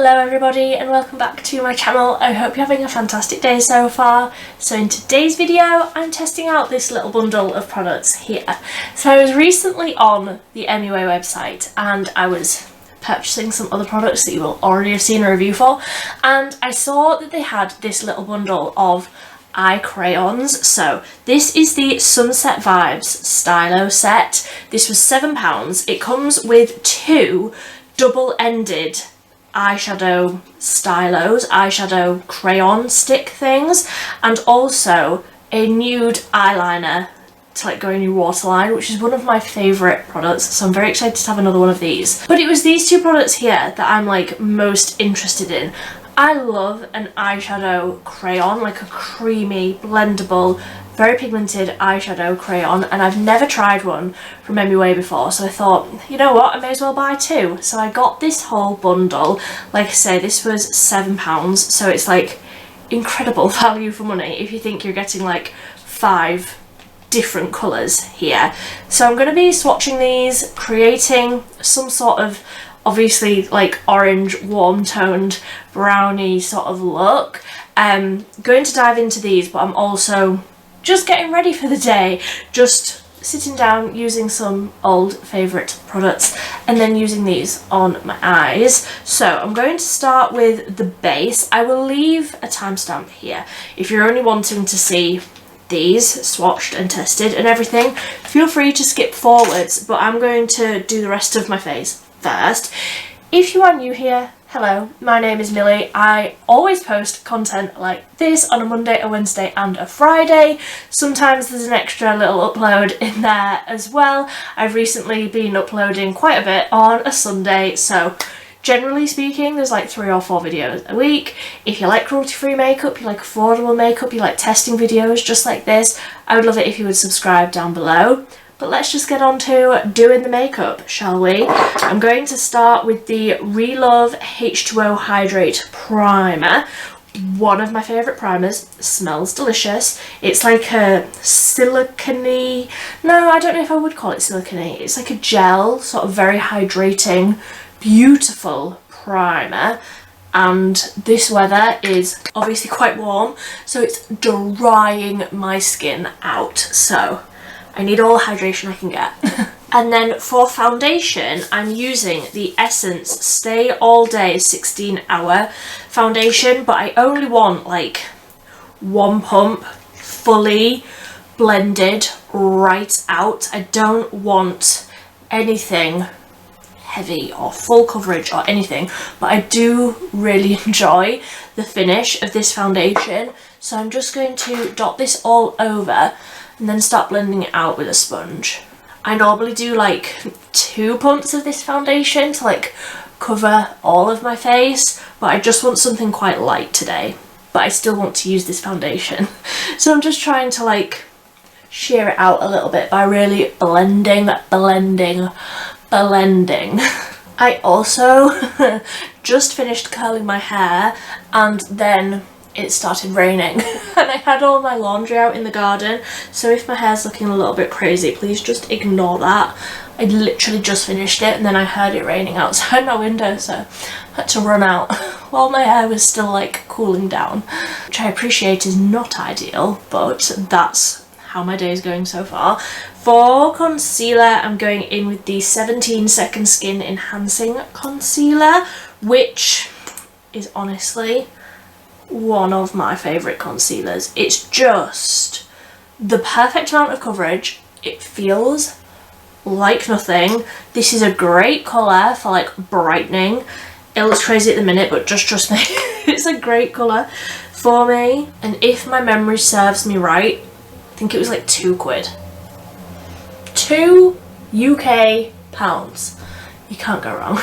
Hello everybody and welcome back to my channel. I hope you're having a fantastic day so far. So in today's video I'm testing out this little bundle of products here. So I was recently on the MUA website and I was purchasing some other products that you will already have seen a review for, and I saw that they had this little bundle of eye crayons. So this is the Sunset Vibes Stylo set. This was £7. It comes with two double-ended eyeshadow stylos, eyeshadow crayon stick things, and also a nude eyeliner to like go in your waterline, which is one of my favourite products, so I'm very excited to have another one of these. But it was these two products here that I'm like most interested in. I love an eyeshadow crayon, like a creamy, blendable, very pigmented eyeshadow crayon, and I've never tried one from MUA before, so I thought, you know what, I may as well buy two. So I got this whole bundle. Like I say, this was £7, so it's like incredible value for money if you think you're getting like 5 different colours here. So I'm going to be swatching these, creating some sort of obviously like orange warm toned brownie sort of look. Going to dive into these, but I'm also just getting ready for the day, just sitting down using some old favourite products and then using these on my eyes. So I'm going to start with the base. I will leave a timestamp here if you're only wanting to see these swatched and tested and everything. Feel free to skip forwards, but I'm going to do the rest of my face first. If you are new here, hello, my name is Millie. I always post content like this on a Monday, a Wednesday and a Friday. Sometimes there's an extra little upload in there as well. I've recently been uploading quite a bit on a Sunday, so generally speaking there's like 3 or 4 videos a week. If you like cruelty-free makeup, you like affordable makeup, you like testing videos just like this, I would love it if you would subscribe down below. But let's just get on to doing the makeup, shall we? I'm going to start with the Relove H2O Hydrate Primer. One of my favourite primers. Smells delicious. It's like a silicone-y... No, I don't know if I would call it silicone-y. It's like a gel, sort of very hydrating, beautiful primer. And this weather is obviously quite warm, so it's drying my skin out. So I need all the hydration I can get. And then for foundation, I'm using the Essence Stay All Day 16-hour foundation, but I only want like one pump, fully blended right out. I don't want anything heavy or full coverage or anything, but I do really enjoy the finish of this foundation. So I'm just going to dot this all over and then start blending it out with a sponge. I normally do like 2 pumps of this foundation to like cover all of my face, but I just want something quite light today, but I still want to use this foundation. So I'm just trying to like sheer it out a little bit by really blending. I also just finished curling my hair and then it started raining and I had all my laundry out in the garden, so if my hair's looking a little bit crazy, please just ignore that. I literally just finished it and then I heard it raining outside my window, so I had to run out while my hair was still like cooling down, which I appreciate is not ideal, but that's how my day is going so far. For concealer, I'm going in with the 17 Second Skin Enhancing Concealer, which is honestly one of my favourite concealers. It's just the perfect amount of coverage. It feels like nothing. This is a great colour for like brightening. It looks crazy at the minute, but just trust me, it's a great colour for me. And if my memory serves me right, I think it was like £2. £2 UK pounds. You can't go wrong.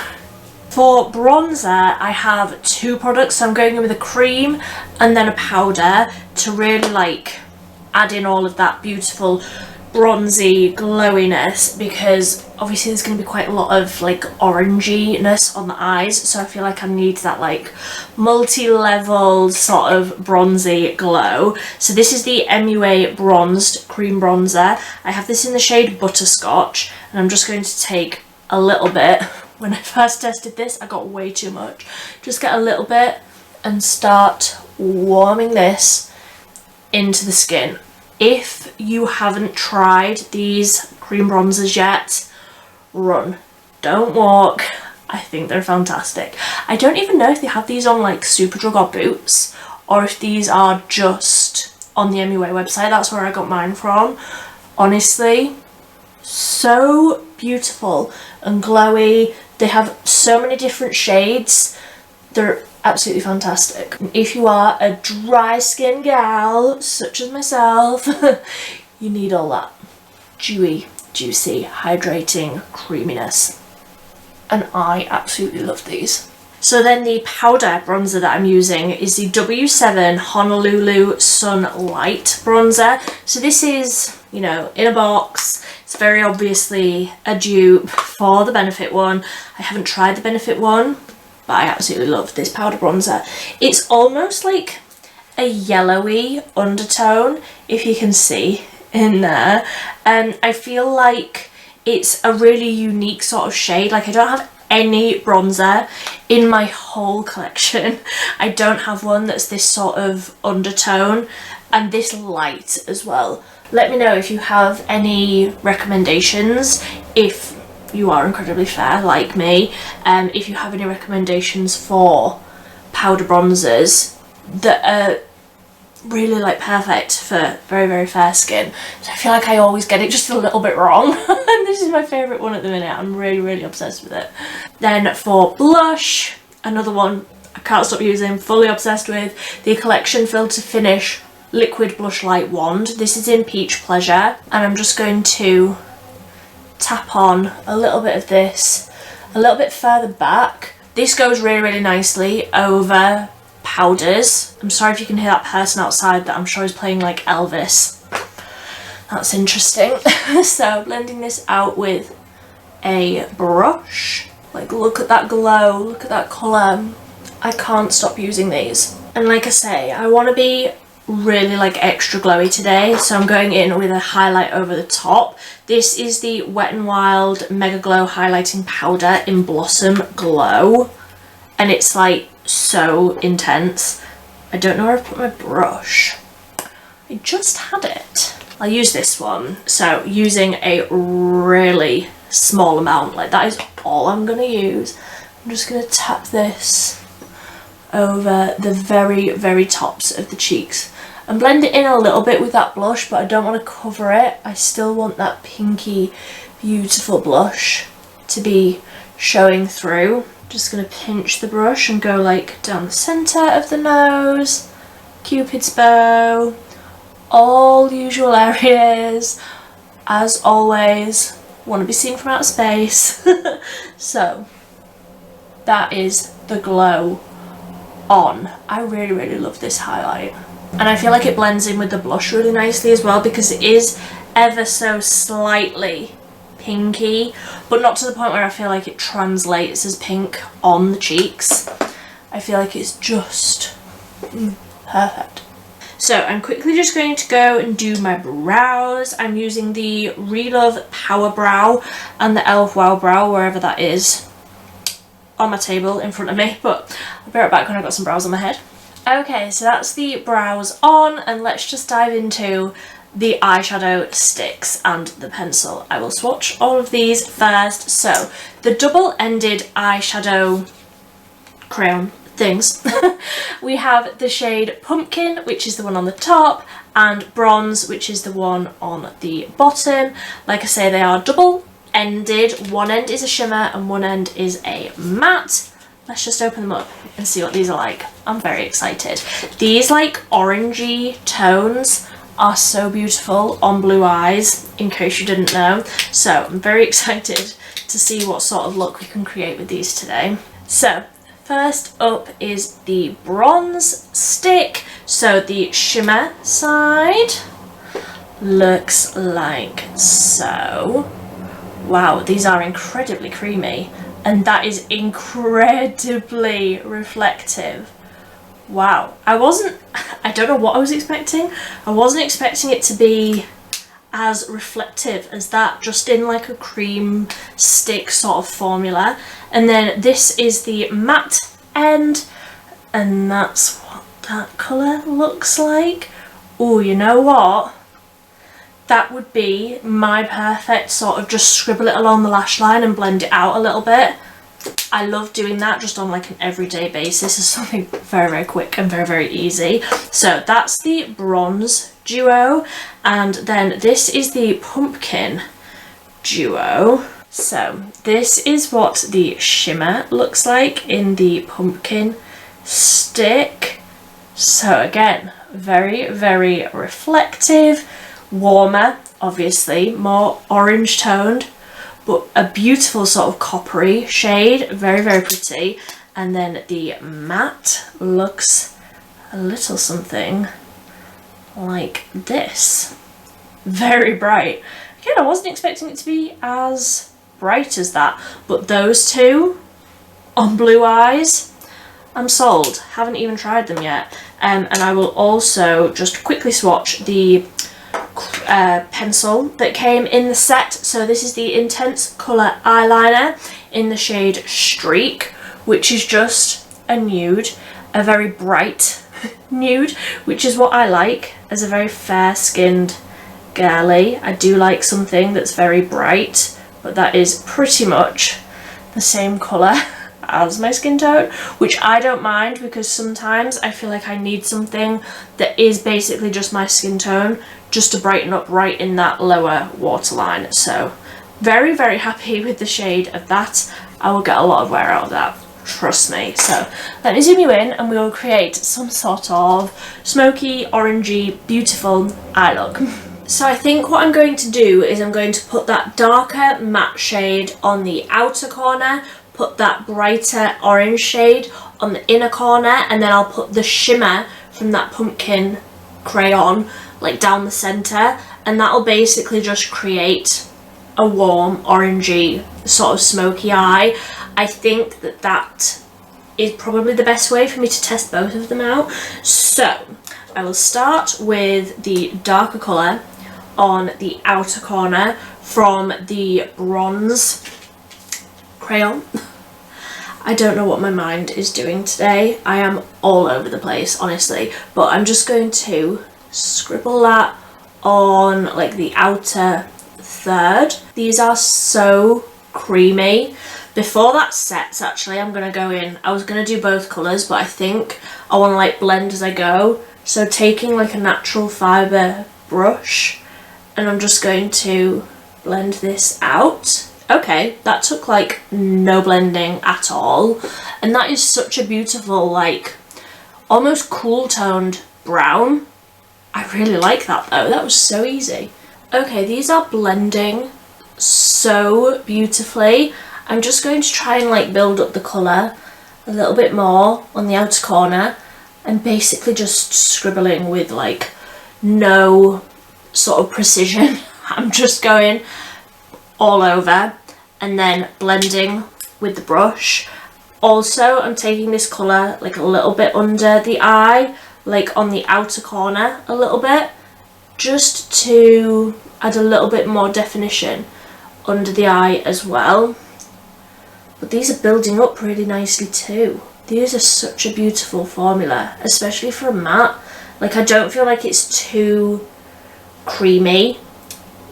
For bronzer, I have 2 products, so I'm going in with a cream and then a powder to really like add in all of that beautiful bronzy glowiness, because obviously there's going to be quite a lot of like oranginess on the eyes, so I feel like I need that like multi-level sort of bronzy glow. So this is the MUA Bronzed Cream Bronzer. I have this in the shade Butterscotch, and I'm just going to take a little bit when I first tested this, I got way too much. Just get a little bit and start warming this into the skin. If you haven't tried these cream bronzers yet, run, don't walk. I think they're fantastic. I don't even know if they have these on like Superdrug or Boots, or if these are just on the MUA website. That's where I got mine from. Honestly, so beautiful and glowy. They have so many different shades. They're absolutely fantastic. If you are a dry skin gal such as myself, you need all that dewy, juicy, hydrating creaminess, and I absolutely love these. So then the powder bronzer that I'm using is the W7 Honolulu Sun Light bronzer. So this is, you know, in a box. It's very obviously a dupe for the Benefit one. I haven't tried the Benefit one, but I absolutely love this powder bronzer. It's almost like a yellowy undertone, if you can see in there. And I feel like it's a really unique sort of shade. Like, I don't have any bronzer in my whole collection. I don't have one that's this sort of undertone and this light as well. Let me know if you have any recommendations, if you are incredibly fair like me, if you have any recommendations for powder bronzers that are really like perfect for very, very fair skin. So I feel like I always get it just a little bit wrong. And this is my favourite one at the minute. I'm really, really obsessed with it. Then for blush, another one I can't stop using, fully obsessed with, the Collection Filter Finish Liquid Blush Light Wand. This is in Peach Pleasure, and I'm just going to tap on a little bit of this a little bit further back. This goes really, really nicely over powders. I'm sorry if you can hear that person outside that I'm sure is playing like Elvis. That's interesting. So blending this out with a brush. Like, look at that glow, look at that colour. I can't stop using these. And like I say, I want to be really like extra glowy today, so I'm going in with a highlight over the top. This is the Wet n Wild Mega Glow Highlighting Powder in Blossom Glow, and it's like so intense. I don't know where I've put my brush. I just had it. I'll use this one. So using a really small amount, like that is all I'm gonna use. I'm just gonna tap this over the very, very tops of the cheeks and blend it in a little bit with that blush, but I don't want to cover it. I still want that pinky, beautiful blush to be showing through. Just going to pinch the brush and go like down the centre of the nose, Cupid's bow, all usual areas. As always, want to be seen from outer space. So that is the glow on. I really, really love this highlight. And I feel like it blends in with the blush really nicely as well, because it is ever so slightly pinky, but not to the point where I feel like it translates as pink on the cheeks. I feel like it's just perfect. So I'm quickly just going to go and do my brows. I'm using the Relove Power Brow and the e.l.f. Wow Brow, wherever that is on my table in front of me, but I'll be right back when I've got some brows on my head. Okay, so that's the brows on, and let's just dive into the eyeshadow sticks and the pencil. I will swatch all of these first. So the double-ended eyeshadow crayon things. We have the shade Pumpkin, which is the one on the top, and Bronze, which is the one on the bottom. Like I say, they are double-ended. One end is a shimmer and one end is a matte. Let's just open them up and see what these are like. I'm very excited. These like orangey tones are so beautiful on blue eyes, in case you didn't know. So I'm very excited to see what sort of look we can create with these today. So first up is the bronze stick. So the shimmer side looks like so. Wow, these are incredibly creamy. And that is incredibly reflective. Wow. I don't know what I was expecting. I wasn't expecting it to be as reflective as that, just in like a cream stick sort of formula. And then this is the matte end, and that's what that colour looks like. Oh, you know what? That would be my perfect sort of just scribble it along the lash line and blend it out a little bit. I love doing that just on like an everyday basis. It's something very, very quick and very, very easy. So that's the bronze duo, and then this is the pumpkin duo. So this is what the shimmer looks like in the pumpkin stick. So again, very, very reflective, warmer, obviously, more orange toned, but a beautiful sort of coppery shade, very, very pretty. And then the matte looks a little something like this. Very bright. Again, I wasn't expecting it to be as bright as that, but those two on blue eyes, I'm sold. Haven't even tried them yet. And I will also just quickly swatch the pencil that came in the set. So this is the Intense Colour Eyeliner in the shade Streak, which is just a nude, a very bright nude, which is what I like as a very fair-skinned girly. I do like something that's very bright, but that is pretty much the same colour as my skin tone, which I don't mind, because sometimes I feel like I need something that is basically just my skin tone just to brighten up right in that lower waterline. So very, very happy with the shade of that. I will get a lot of wear out of that, trust me. So let me zoom you in and we will create some sort of smoky, orangey, beautiful eye look. So I think what I'm going to do is I'm going to put that darker matte shade on the outer corner, put that brighter orange shade on the inner corner, and then I'll put the shimmer from that pumpkin crayon like down the centre, and that'll basically just create a warm orangey sort of smoky eye. I think that that is probably the best way for me to test both of them out. So I will start with the darker colour on the outer corner from the bronze crayon. I don't know what my mind is doing today. I am all over the place, honestly, but I'm just going to scribble that on like the outer third. These are so creamy. Before that sets, actually, I'm going to go in, I was going to do both colours, but I think I want to like blend as I go. So taking like a natural fibre brush, and I'm just going to blend this out. Okay, that took like no blending at all, and that is such a beautiful, like almost cool toned brown. I really like that though, that was so easy. Okay, these are blending so beautifully. I'm just going to try and like build up the colour a little bit more on the outer corner, and basically just scribbling with like no sort of precision. I'm just going all over and then blending with the brush. Also, I'm taking this colour like a little bit under the eye, like on the outer corner a little bit, just to add a little bit more definition under the eye as well. But these are building up really nicely too. These are such a beautiful formula, especially for a matte. Like, I don't feel like it's too creamy,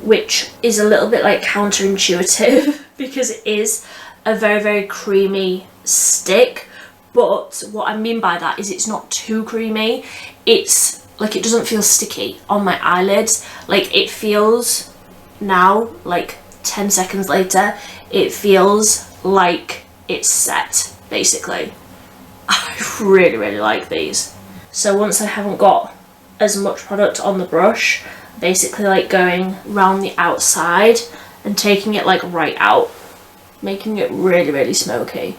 which is a little bit like counterintuitive because it is a very, very creamy stick. But what I mean by that is it's not too creamy. It's like, it doesn't feel sticky on my eyelids. Like, it feels now, like 10 seconds later, it feels like it's set, basically. I really, really like these. So once I haven't got as much product on the brush, basically like going round the outside and taking it like right out, making it really, really smoky.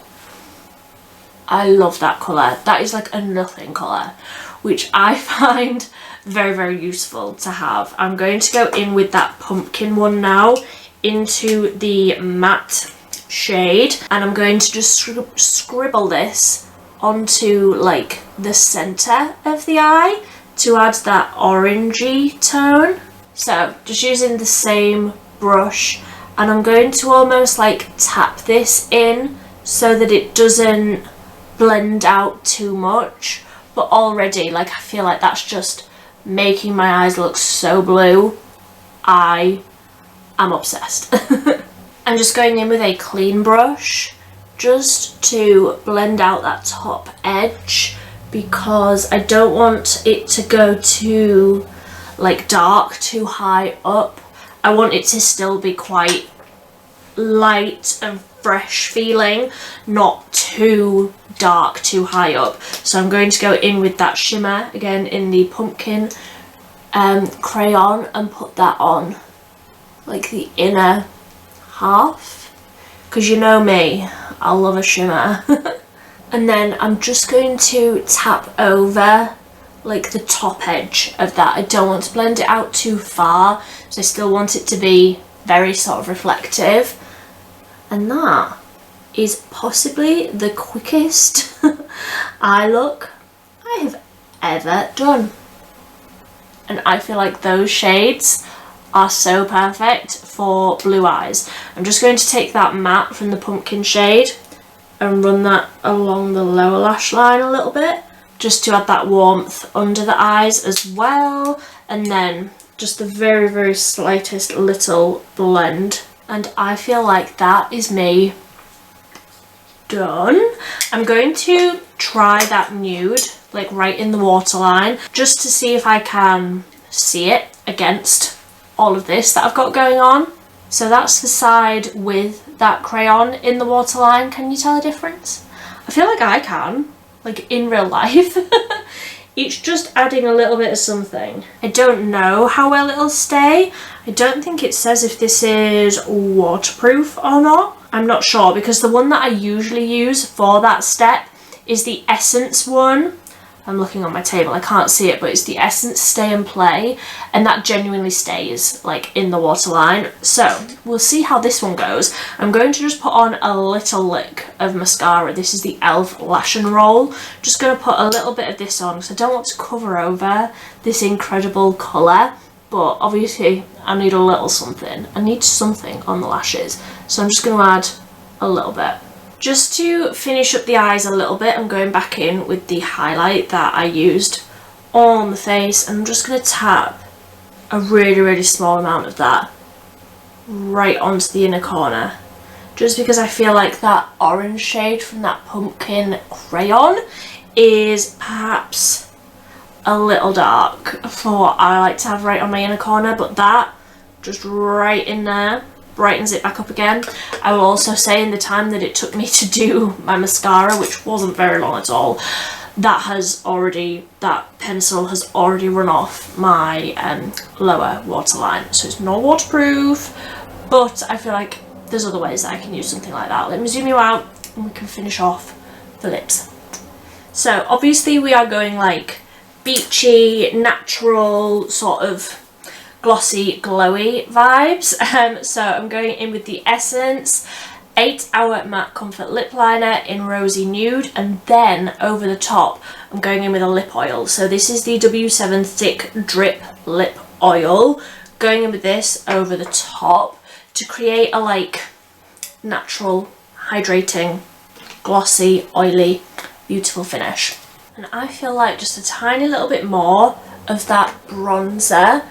I love that colour. That is like a nothing colour, which I find very, very useful to have. I'm going to go in with that pumpkin one now into the matte shade, and I'm going to just scribble this onto like the centre of the eye to add that orangey tone. So just using the same brush, and I'm going to almost like tap this in so that it doesn't blend out too much, but already like I feel like that's just making my eyes look so blue. I am obsessed. I'm just going in with a clean brush just to blend out that top edge, because I don't want it to go too like dark, too high up. I want it to still be quite light and fresh feeling, not too dark, too high up. So I'm going to go in with that shimmer again in the pumpkin crayon and put that on like the inner half, because you know me, I love a shimmer. And then I'm just going to tap over like the top edge of that. I don't want to blend it out too far, so I still want it to be very sort of reflective. And that is possibly the quickest eye look I have ever done. And I feel like those shades are so perfect for blue eyes. I'm just going to take that matte from the pumpkin shade and run that along the lower lash line a little bit, just to add that warmth under the eyes as well. And then just the very, very slightest little blend. And I feel like that is me done. I'm going to try that nude like right in the waterline, just to see if I can see it against all of this that I've got going on. So that's the side with that crayon in the waterline. Can you tell a difference? I feel like I can, like in real life. It's just adding a little bit of something. I don't know how well it'll stay. I don't think it says if this is waterproof or not. I'm not sure, because the one that I usually use for that step is the Essence one. I'm looking on my table, I can't see it, but it's the Essence Stay and Play, and that genuinely stays like in the waterline. So we'll see how this one goes. I'm going to just put on a little lick of mascara. This is the e.l.f. Lash and Roll. Just going to put a little bit of this on because I don't want to cover over this incredible colour, but obviously I need a little something. I need something on the lashes, so I'm just going to add a little bit. Just to finish up the eyes a little bit, I'm going back in with the highlight that I used on the face, and I'm just going to tap a really, really small amount of that right onto the inner corner, just because I feel like that orange shade from that pumpkin crayon is perhaps a little dark for what I like to have right on my inner corner, but that just right in there brightens it back up again. I will also say, in the time that it took me to do my mascara, which wasn't very long at all, that pencil has already run off my lower waterline. So it's not waterproof, but I feel like there's other ways that I can use something like that. Let me zoom you out and we can finish off the lips. So obviously we are going like beachy, natural, sort of glossy, glowy vibes. So I'm going in with the Essence 8 Hour Matte Comfort Lip Liner in Rosy Nude, and then over the top I'm going in with a lip oil. So this is the W7 Thick Drip Lip Oil. Going in with this over the top to create a like natural, hydrating, glossy, oily, beautiful finish. And I feel like just a tiny little bit more of that bronzer,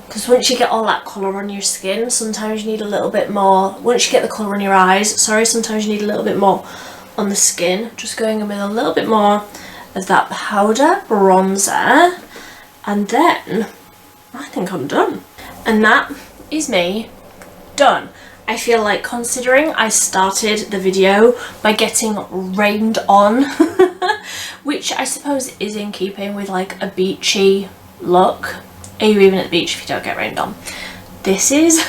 because once you get all that colour on your skin, sometimes you need a little bit more. Once you get the colour on your eyes, sometimes you need a little bit more on the skin. Just going in with a little bit more of that powder bronzer, and then I think I'm done. And that is me done. I feel like, considering I started the video by getting rained on, which I suppose is in keeping with like a beachy look. Are you even at the beach if you don't get rained on? This is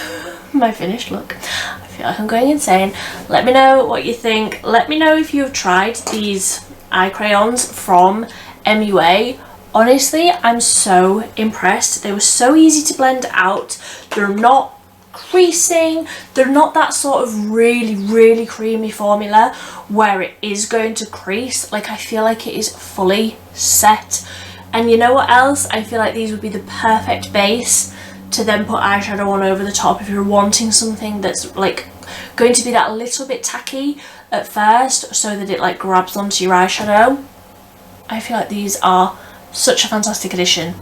my finished look. I feel like I'm going insane. Let me know what you think. Let me know if you've tried these eye crayons from MUA. Honestly, I'm so impressed. They were so easy to blend out. They're not creasing. They're not that sort of really, really creamy formula where it is going to crease. Like, I feel like it is fully set. And you know what else? I feel like these would be the perfect base to then put eyeshadow on over the top if you're wanting something that's like going to be that little bit tacky at first so that it like grabs onto your eyeshadow. I feel like these are such a fantastic addition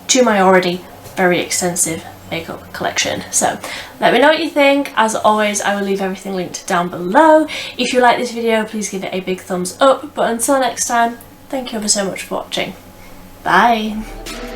to my already very extensive makeup collection. So let me know what you think. As always, I will leave everything linked down below. If you like this video, please give it a big thumbs up, but until next time, thank you ever so much for watching. Bye.